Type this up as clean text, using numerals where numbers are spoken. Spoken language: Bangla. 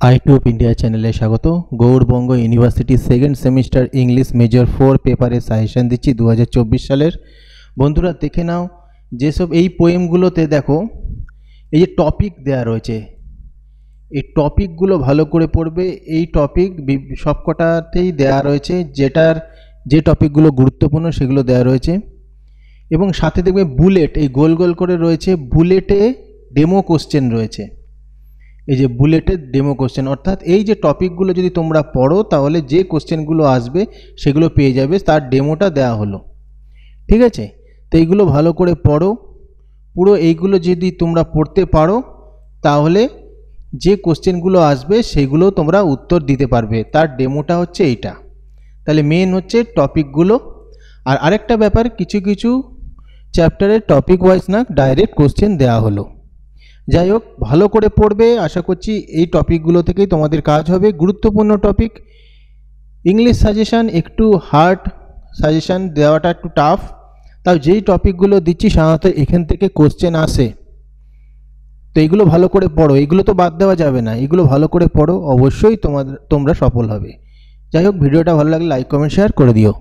আইটিউব ইন্ডিয়া চ্যানেলে স্বাগত। Gourbanga university second semester English major 4 পেপারে সাজেশন দিচ্ছি 2024 সালের। বন্ধুরা দেখে নাও, যেসব এই পোয়েমগুলোতে দেখো এই যে টপিক দেয়া রয়েছে, এই টপিকগুলো ভালো করে পড়বে। এই টপিক সবকটাতেই দেয়া রয়েছে, যে টপিকগুলো গুরুত্বপূর্ণ সেগুলো দেয়া রয়েছে। এবং সাথে দেখবে বুলেট, এই গোল গোল করে রয়েছে, বুলেটে ডেমো কোশ্চেন রয়েছে। এই যে বুলেটের ডেমো কোশ্চেন, অর্থাৎ এই যে টপিকগুলো যদি তোমরা পড়ো তাহলে যে কোশ্চেনগুলো আসবে সেগুলো পেয়ে যাবে, তার ডেমোটা দেওয়া হলো। ঠিক আছে, তো এইগুলো ভালো করে পড়ো। পুরো এইগুলো যদি তোমরা পড়তে পারো তাহলে যে কোশ্চেনগুলো আসবে সেগুলো তোমরা উত্তর দিতে পারবে। তার ডেমোটা হচ্ছে এইটা। তাহলে মেন হচ্ছে টপিকগুলো। আর আরেকটা ব্যাপার, কিছু কিছু চ্যাপ্টারের টপিক ওয়াইজ না ডাইরেক্ট কোশ্চেন দেওয়া হলো। যাই হোক, ভালো করে পড়বে। আশা করছি এই টপিকগুলো থেকেই তোমাদের কাজ হবে। গুরুত্বপূর্ণ টপিক। ইংলিশ সাজেশান একটু হার্ড, সাজেশান দেওয়াটা একটু টাফ। তাও যেই টপিকগুলো দিচ্ছি সাধারণত এখান থেকে কোশ্চেন আসে, তো এইগুলো ভালো করে পড়ো। এইগুলো তো বাদ দেওয়া যাবে না, এগুলো ভালো করে পড়ো, অবশ্যই তোমরা সফল হবে। যাই হোক, ভিডিওটা ভালো লাগলে লাইক কমেন্ট শেয়ার করে দিও।